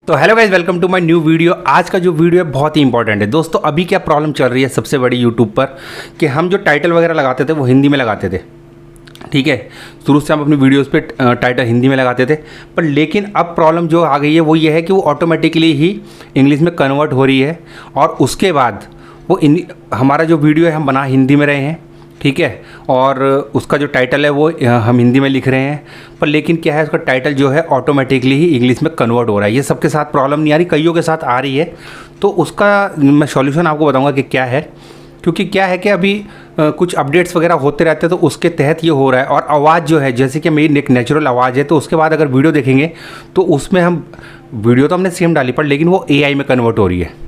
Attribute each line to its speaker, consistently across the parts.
Speaker 1: तो hello guys, welcome to my new video. आज का जो वीडियो है बहुत ही इंपॉर्टेंट है दोस्तों। अभी क्या प्रॉब्लम चल रही है सबसे बड़ी यूट्यूब पर कि हम जो टाइटल वगैरह लगाते थे वो हिंदी में लगाते थे, ठीक है। शुरू से हम अपनी वीडियोस पे टाइटल हिंदी में लगाते थे, पर लेकिन अब प्रॉब्लम जो आ गई है वो ये है कि वो ऑटोमेटिकली ही इंग्लिश में कन्वर्ट हो रही है और उसके बाद वो हमारा जो वीडियो है हम बना हिंदी में रहे हैं, ठीक है, और उसका जो टाइटल है वो हम हिंदी में लिख रहे हैं, पर लेकिन क्या है उसका टाइटल जो है ऑटोमेटिकली ही इंग्लिश में कन्वर्ट हो रहा है। ये सबके साथ प्रॉब्लम नहीं आ रही, कईयों के साथ आ रही है। तो उसका मैं सॉल्यूशन आपको बताऊंगा कि क्या है, क्योंकि क्या है कि अभी कुछ अपडेट्स वगैरह होते रहते हैं तो उसके तहत ये हो रहा है। और आवाज़ जो है, जैसे कि मेरी एक नेचुरल आवाज़ है, तो उसके बाद अगर वीडियो देखेंगे तो उसमें हम वीडियो तो हमने सेम डाली पर लेकिन वो AI में कन्वर्ट हो रही है।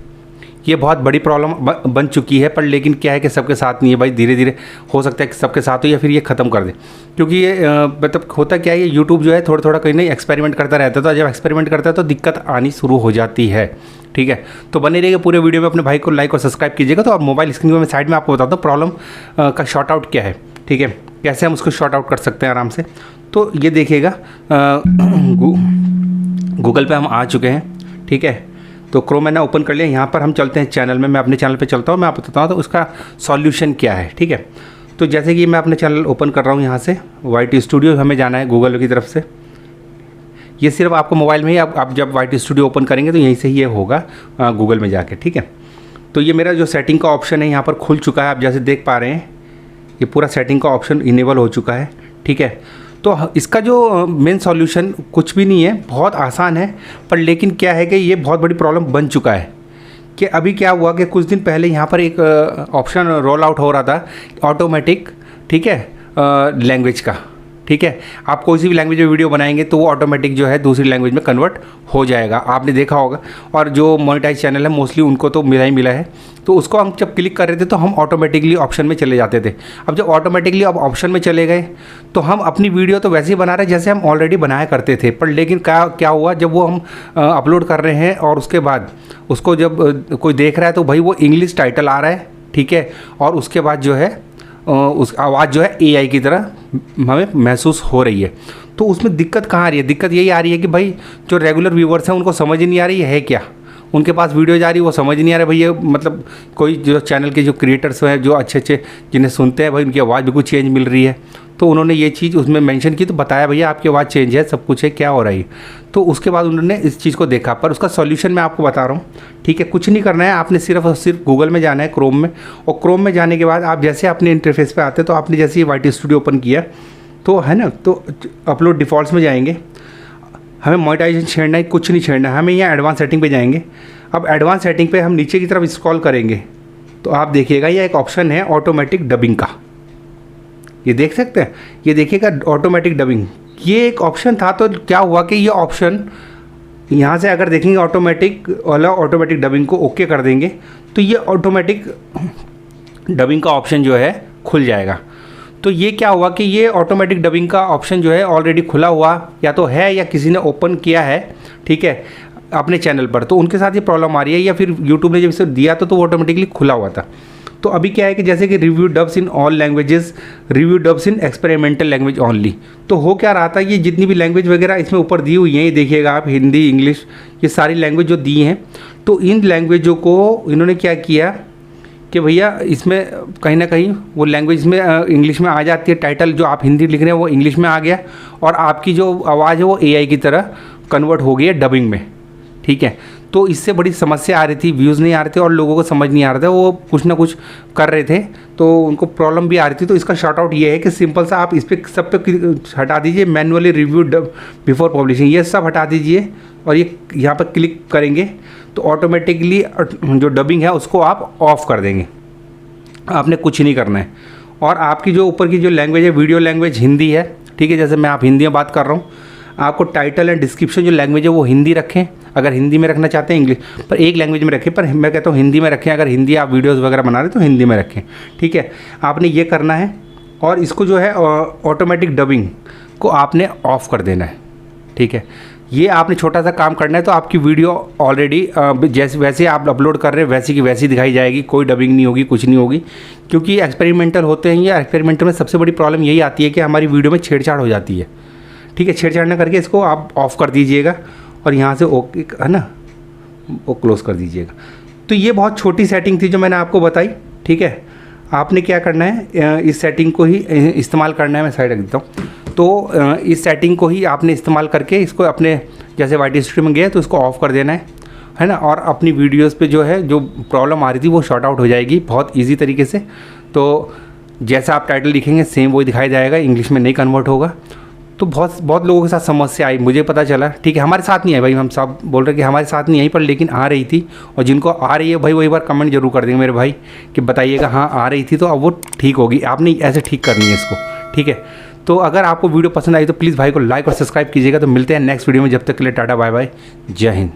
Speaker 1: ये बहुत बड़ी प्रॉब्लम बन चुकी है, पर लेकिन क्या है कि सबके साथ नहीं है भाई। धीरे धीरे हो सकता है कि सबके साथ हो या फिर ये ख़त्म कर दे, क्योंकि ये मतलब होता क्या है, ये यूट्यूब जो है थोड़ा थोड़ा कहीं नहीं एक्सपेरिमेंट करता रहता है। तो जब एक्सपेरिमेंट करता है तो दिक्कत आनी शुरू हो जाती है, ठीक है। तो बने रहिएगा पूरे वीडियो में, अपने भाई को लाइक और सब्सक्राइब कीजिएगा। तो अब मोबाइल स्क्रीन को मैं साइड में आपको बताता हूँ प्रॉब्लम का शॉर्ट आउट क्या है, ठीक है, कैसे हम उसको शॉर्ट आउट कर सकते हैं आराम से। तो ये देखिएगा, गूगल पे हम आ चुके हैं, ठीक है। तो क्रोम मैंने ओपन कर लिया। यहाँ पर हम चलते हैं चैनल में, मैं अपने चैनल पे चलता हूँ, मैं आपको बताता हूँ तो उसका सॉल्यूशन क्या है, ठीक है। तो जैसे कि मैं अपने चैनल ओपन कर रहा हूँ, यहाँ से YT स्टूडियो हमें जाना है गूगल की तरफ से। ये सिर्फ आपको मोबाइल में ही आप जब YT स्टूडियो ओपन करेंगे तो यहीं से ही ये होगा गूगल में जाके, ठीक है। तो ये मेरा जो सेटिंग का ऑप्शन है यहाँ पर खुल चुका है, आप जैसे देख पा रहे हैं ये पूरा सेटिंग का ऑप्शन इनेबल हो चुका है, ठीक है। तो इसका जो मेन सॉल्यूशन कुछ भी नहीं है, बहुत आसान है, पर लेकिन क्या है कि ये बहुत बड़ी प्रॉब्लम बन चुका है कि अभी क्या हुआ कि कुछ दिन पहले यहाँ पर एक ऑप्शन रोल आउट हो रहा था ऑटोमेटिक, ठीक है, लैंग्वेज का, ठीक है। आप कोई सी भी लैंग्वेज में वीडियो बनाएंगे तो वो ऑटोमेटिक जो है दूसरी लैंग्वेज में कन्वर्ट हो जाएगा, आपने देखा होगा। और जो मोनेटाइज चैनल है मोस्टली उनको तो मिला ही मिला है। तो उसको हम जब क्लिक कर रहे थे तो हम ऑटोमेटिकली ऑप्शन में चले जाते थे। अब जब ऑटोमेटिकली अब ऑप्शन में चले गए तो हम अपनी वीडियो तो वैसे ही बना रहे जैसे हम ऑलरेडी बनाया करते थे, पर लेकिन क्या हुआ, जब वो हम अपलोड कर रहे हैं और उसके बाद उसको जब कोई देख रहा है तो भाई वो इंग्लिश टाइटल आ रहा है, ठीक है, और उसके बाद जो है उस आवाज़ जो है AI की तरह हमें महसूस हो रही है। तो उसमें दिक्कत कहाँ आ रही है? दिक्कत यही आ रही है कि भाई जो रेगुलर व्यूवर्स हैं उनको समझ ही नहीं आ रही है क्या, उनके पास वीडियो जा रही है वो समझ नहीं आ रहा है भाई। ये मतलब कोई जो चैनल के जो क्रिएटर्स हैं जो अच्छे अच्छे जिन्हें सुनते हैं भाई, उनकी आवाज़ बिल्कुल चेंज मिल रही है। तो उन्होंने ये चीज़ उसमें मेंशन की, तो बताया भैया आपकी आवाज़ चेंज है, सब कुछ है, क्या हो रहा है। तो उसके बाद उन्होंने इस चीज़ को देखा, पर उसका सॉल्यूशन मैं आपको बता रहा हूँ, ठीक है। कुछ नहीं करना है, आपने सिर्फ और सिर्फ गूगल में जाना है, क्रोम में, और क्रोम में जाने के बाद आप जैसे अपने इंटरफेस पे आते हैं तो आपने जैसे ही YT स्टूडियो ओपन किया तो है ना, तो अपलोड डिफ़ॉल्ट्स में जाएंगे। हमें मोनेटाइजेशन छेड़ना है, कुछ नहीं छेड़ना है, हमें यहाँ एडवांस सेटिंग पे जाएंगे। अब एडवांस सेटिंग पे हम नीचे की तरफ स्क्रॉल करेंगे तो आप देखिएगा ये एक ऑप्शन है ऑटोमेटिक डबिंग का, ये देख सकते हैं, ये देखिएगा ऑटोमेटिक डबिंग, ये एक ऑप्शन था। तो क्या हुआ कि ये ऑप्शन यहाँ से अगर देखेंगे ऑटोमेटिक वाला, ऑटोमेटिक डबिंग को ओके कर देंगे तो ये ऑटोमेटिक डबिंग का ऑप्शन जो है खुल जाएगा। तो ये क्या हुआ कि ये ऑटोमेटिक डबिंग का ऑप्शन जो है ऑलरेडी खुला हुआ या तो है या किसी ने ओपन किया है, ठीक है, अपने चैनल पर, तो उनके साथ ये प्रॉब्लम आ रही है, या फिर यूट्यूब ने जब इसे दिया तो वो ऑटोमेटिकली खुला हुआ था। तो अभी क्या है कि जैसे कि review dubs in all languages, review dubs in experimental language only, तो हो क्या रहा था, ये जितनी भी लैंग्वेज वगैरह इसमें ऊपर दी हुई हैं, ये देखिएगा आप, हिंदी, इंग्लिश, ये सारी लैंग्वेज जो दी हैं, तो इन लैंग्वेजों को इन्होंने क्या किया कि भैया इसमें कहीं ना कहीं वो लैंग्वेज में इंग्लिश में आ जाती है, टाइटल जो आप हिंदी लिख रहे हैं वो इंग्लिश में आ गया, और आपकी जो आवाज़ है वो AI की तरह कन्वर्ट हो गई है डबिंग में, ठीक है। तो इससे बड़ी समस्या आ रही थी, व्यूज़ नहीं आ रहे थे और लोगों को समझ नहीं आ रहा था, वो कुछ ना कुछ कर रहे थे तो उनको प्रॉब्लम भी आ रही थी। तो इसका शॉर्ट आउट ये है कि सिंपल सा आप इस पर सब पे हटा दीजिए, मैनुअली रिव्यू बिफोर पब्लिशिंग, ये सब हटा दीजिए और ये यहाँ पर क्लिक करेंगे तो ऑटोमेटिकली जो डबिंग है उसको आप ऑफ़ कर देंगे, आपने कुछ नहीं करना है। और आपकी जो ऊपर की जो लैंग्वेज है, वीडियो लैंग्वेज हिंदी है, ठीक है, जैसे मैं आप हिंदी में बात कर रहा हूँ, आपको टाइटल एंड डिस्क्रिप्शन जो लैंग्वेज है वो हिंदी रखें, अगर हिंदी में रखना चाहते हैं इंग्लिश, पर एक लैंग्वेज में रखें, पर मैं कहता हूँ हिंदी में रखें। अगर हिंदी आप वीडियोस वगैरह बना रहे हैं तो हिंदी में रखें, ठीक है। आपने ये करना है और इसको जो है ऑटोमेटिक डबिंग को आपने ऑफ़ कर देना है, ठीक है। ये आपने छोटा सा काम करना है तो आपकी वीडियो ऑलरेडी जैसे वैसे आप अपलोड कर रहे हैं वैसी की वैसी दिखाई जाएगी, कोई डबिंग नहीं होगी, कुछ नहीं होगी, क्योंकि एक्सपेरिमेंटल होते हैं। ये एक्सपेरिमेंटल में सबसे बड़ी प्रॉब्लम यही आती है कि हमारी वीडियो में छेड़छाड़ हो जाती है, ठीक है। छेड़छाड़ ना करके इसको आप ऑफ़ कर दीजिएगा और यहाँ से ओके है ना, वो क्लोज़ कर दीजिएगा। तो ये बहुत छोटी सेटिंग थी जो मैंने आपको बताई, ठीक है। आपने क्या करना है, इस सेटिंग को ही इस्तेमाल करना है। मैं साइड रख देता हूँ। तो इस सेटिंग को ही आपने इस्तेमाल करके इसको अपने, जैसे YT स्टूडियो में गया तो इसको ऑफ़ कर देना है ना, और अपनी वीडियोस पे जो है जो प्रॉब्लम आ रही थी वो शॉर्ट आउट हो जाएगी बहुत इजी तरीके से। तो जैसा आप टाइटल लिखेंगे सेम वही दिखाई जाएगा, इंग्लिश में नहीं कन्वर्ट होगा। तो बहुत लोगों के साथ समस्या आई, मुझे पता चला, ठीक है। हमारे साथ नहीं आई भाई, हम सब बोल रहे कि हमारे साथ नहीं आई, पर लेकिन आ रही थी। और जिनको आ रही है भाई वो एक बार कमेंट जरूर कर देंगे मेरे भाई कि बताइएगा हाँ आ रही थी, तो अब वो ठीक होगी। आपने ऐसे ठीक करनी है इसको, ठीक है। तो अगर आपको वीडियो पसंद आई तो प्लीज़ भाई को लाइक और सब्सक्राइब कीजिएगा। तो मिलते हैं नेक्स्ट वीडियो में, जब तक के लिए टाटा बाय बाय, जय हिंद।